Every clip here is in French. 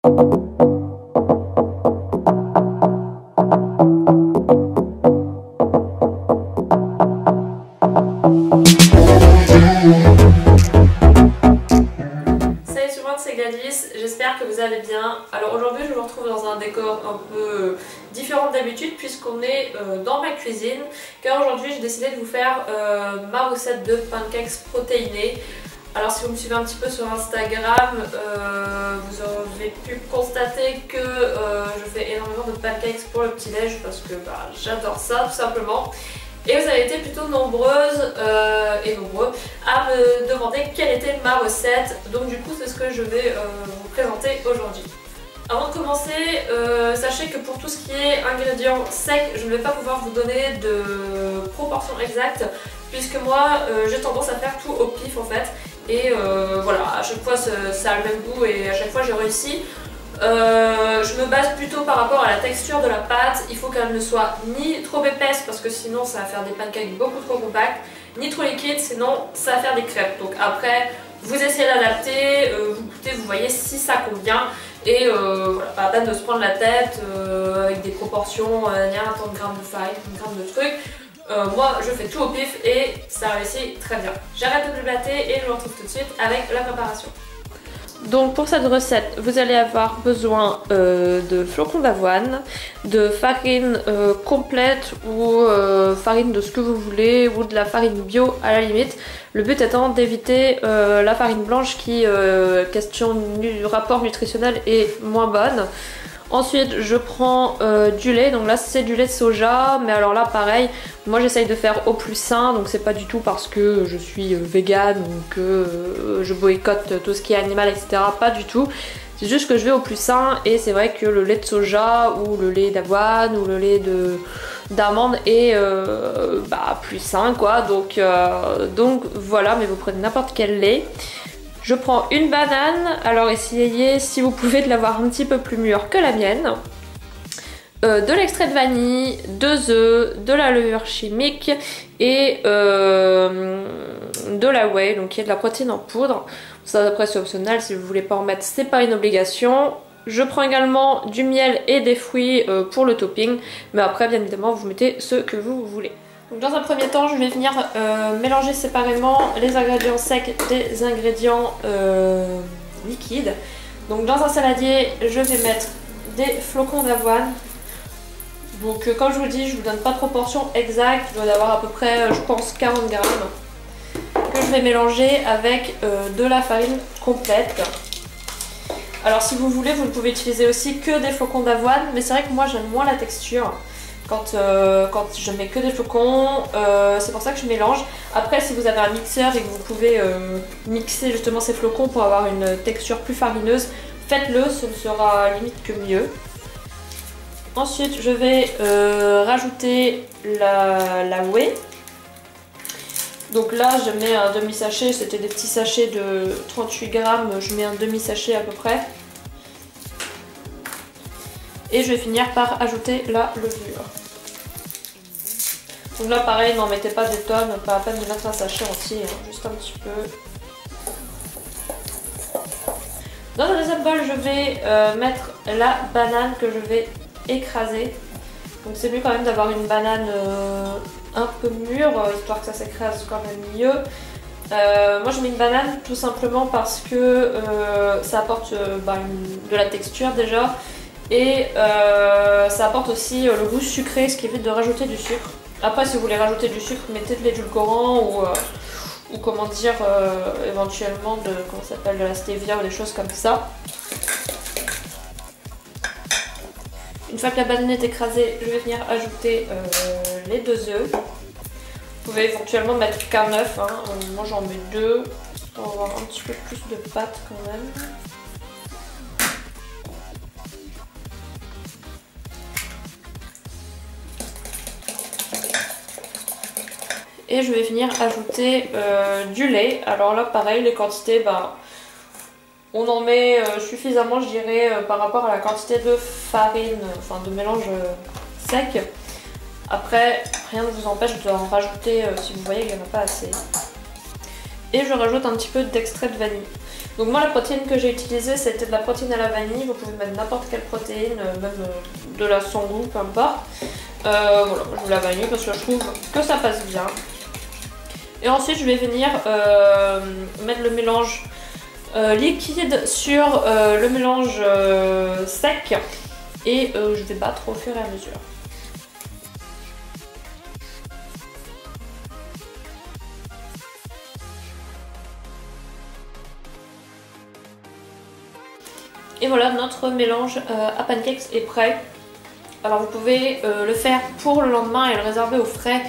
C'est Gladys, j'espère que vous allez bien. Alors aujourd'hui je vous retrouve dans un décor un peu différent d'habitude puisqu'on est dans ma cuisine, car aujourd'hui j'ai décidé de vous faire ma recette de pancakes protéinés. Alors si vous me suivez un petit peu sur Instagram, vous avez pu constater que je fais énormément de pancakes pour le petit déj parce que j'adore ça tout simplement. Et vous avez été plutôt nombreuses et nombreux à me demander quelle était ma recette. Donc du coup c'est ce que je vais vous présenter aujourd'hui. Avant de commencer, sachez que pour tout ce qui est ingrédients secs, je ne vais pas pouvoir vous donner de proportions exactes puisque moi j'ai tendance à faire tout au pif en fait. Et voilà, à chaque fois ça a le même goût et à chaque fois j'ai réussi. Je me base plutôt par rapport à la texture de la pâte. Il faut qu'elle ne soit ni trop épaisse parce que sinon ça va faire des pancakes beaucoup trop compacts, ni trop liquide sinon ça va faire des crêpes. Donc après vous essayez d'adapter, vous goûtez, vous voyez si ça convient. Et voilà, pas la peine de se prendre la tête avec des proportions, il y a tant de grammes de farine, tant de grammes de trucs. Moi je fais tout au pif et ça réussit très bien. J'arrête de blablater et je vous retrouve tout de suite avec la préparation. Donc pour cette recette, vous allez avoir besoin de flocons d'avoine, de farine complète ou farine de ce que vous voulez ou de la farine bio à la limite. Le but étant d'éviter la farine blanche qui, question du rapport nutritionnel, est moins bonne. Ensuite je prends du lait, donc là c'est du lait de soja, mais alors là pareil, moi j'essaye de faire au plus sain, donc c'est pas du tout parce que je suis végane ou que je boycotte tout ce qui est animal etc, pas du tout. C'est juste que je vais au plus sain et c'est vrai que le lait de soja ou le lait d'avoine ou le lait d'amande est plus sain quoi, donc voilà, mais vous prenez n'importe quel lait. Je prends une banane, alors essayez si vous pouvez de l'avoir un petit peu plus mûre que la mienne. De l'extrait de vanille, 2 œufs, de la levure chimique et de la whey, donc qui est de la protéine en poudre. Ça après c'est optionnel, si vous voulez pas en mettre c'est pas une obligation. Je prends également du miel et des fruits pour le topping, mais après bien évidemment vous mettez ce que vous voulez. Donc dans un premier temps, je vais venir mélanger séparément les ingrédients secs des ingrédients liquides. Donc dans un saladier, je vais mettre des flocons d'avoine. Donc comme je vous dis, je vous donne pas de proportion exacte, je dois y avoir à peu près, je pense, 40 grammes. Que je vais mélanger avec de la farine complète. Alors si vous voulez, vous ne pouvez utiliser aussi que des flocons d'avoine, mais c'est vrai que moi j'aime moins la texture. Quand je mets que des flocons, c'est pour ça que je mélange. Après si vous avez un mixeur et que vous pouvez mixer justement ces flocons pour avoir une texture plus farineuse, faites-le, ce ne sera limite que mieux. Ensuite je vais rajouter la whey. Donc là je mets un demi-sachet, c'était des petits sachets de 38 grammes, je mets un demi-sachet à peu près. Et je vais finir par ajouter la levure. Donc là pareil, n'en mettez pas des tonnes, pas la peine de mettre un sachet entier, hein, juste un petit peu. Dans un deuxième bol, je vais mettre la banane que je vais écraser. Donc c'est mieux quand même d'avoir une banane un peu mûre, histoire que ça s'écrase quand même mieux. Moi je mets une banane tout simplement parce que ça apporte de la texture déjà. Et ça apporte aussi le goût sucré, ce qui évite de rajouter du sucre. Après si vous voulez rajouter du sucre, mettez de l'édulcorant ou comment dire, éventuellement de la stevia ou des choses comme ça. Une fois que la banane est écrasée, je vais venir ajouter les 2 œufs. Vous pouvez éventuellement mettre qu'un œuf, hein. Moi j'en mets 2 pour avoir un petit peu plus de pâte quand même. Et je vais venir ajouter du lait. Alors là pareil, les quantités, on en met suffisamment je dirais par rapport à la quantité de farine, enfin de mélange sec. Après rien ne vous empêche d'en rajouter si vous voyez qu'il n'y en a pas assez. Et je rajoute un petit peu d'extrait de vanille. Donc moi la protéine que j'ai utilisée c'était de la protéine à la vanille, vous pouvez mettre n'importe quelle protéine, même de la sans goût, peu importe. Voilà, je veux la vanille parce que je trouve que ça passe bien. Et ensuite je vais venir mettre le mélange liquide sur le mélange sec et je vais battre au fur et à mesure. Et voilà, notre mélange à pancakes est prêt. Alors vous pouvez le faire pour le lendemain et le réserver au frais.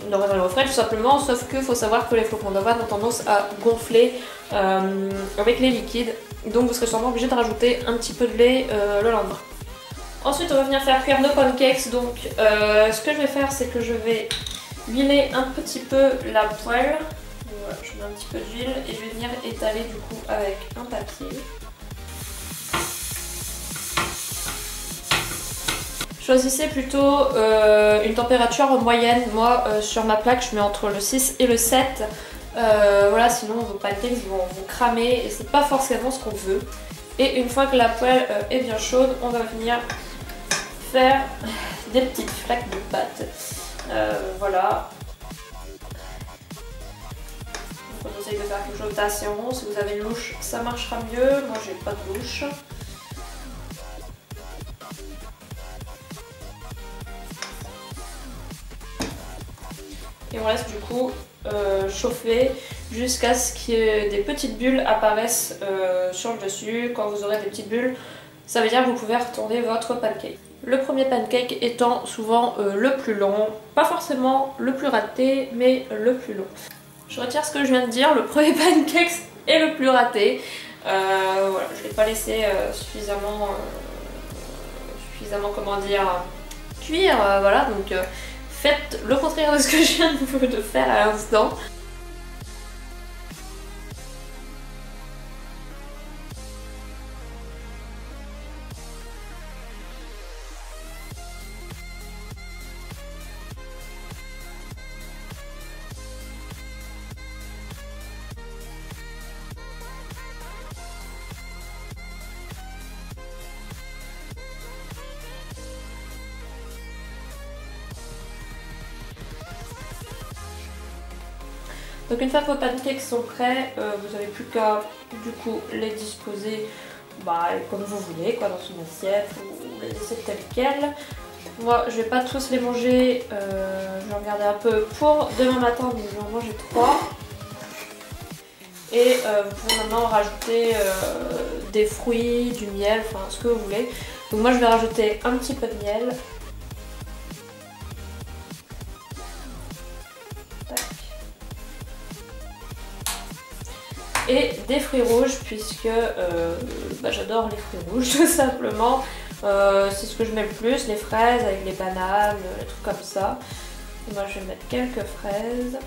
Tout simplement, sauf qu'il faut savoir que les flocons d'avoine ont tendance à gonfler avec les liquides. Donc vous serez sûrement obligé de rajouter un petit peu de lait le lendemain. Ensuite on va venir faire cuire nos pancakes. Donc ce que je vais faire c'est que je vais huiler un petit peu la poêle. Voilà, je mets un petit peu d'huile et je vais venir étaler du coup avec un papier. Choisissez plutôt une température moyenne. Moi sur ma plaque je mets entre le 6 et le 7. Voilà, sinon vos pancakes vont cramer et c'est pas forcément ce qu'on veut. Et une fois que la poêle est bien chaude, on va venir faire des petites flaques de pâte. Voilà. On conseille de faire quelque chose d'assez rond. Si vous avez une louche, ça marchera mieux. Moi, j'ai pas de louche. Et on laisse du coup chauffer jusqu'à ce que des petites bulles apparaissent sur le dessus. Quand vous aurez des petites bulles, ça veut dire que vous pouvez retourner votre pancake. Le premier pancake étant souvent le plus long, pas forcément le plus raté, mais le plus long. Je retire ce que je viens de dire, le premier pancake est le plus raté. Voilà, je ne l'ai pas laissé suffisamment comment dire, cuire, voilà, donc faites le contraire de ce que je viens de faire à l'instant. Donc une fois que vos pancakes sont prêts, vous n'avez plus qu'à du coup les disposer comme vous voulez, quoi, dans une assiette ou les laisser telles quelles. Moi je vais pas tous les manger, je vais en garder un peu pour demain matin, donc je vais en manger 3. Et vous pouvez maintenant rajouter des fruits, du miel, enfin ce que vous voulez. Donc moi je vais rajouter un petit peu de miel. Et des fruits rouges puisque j'adore les fruits rouges tout simplement. C'est ce que je mets le plus, les fraises avec les bananes, les trucs comme ça. Et moi je vais mettre quelques fraises.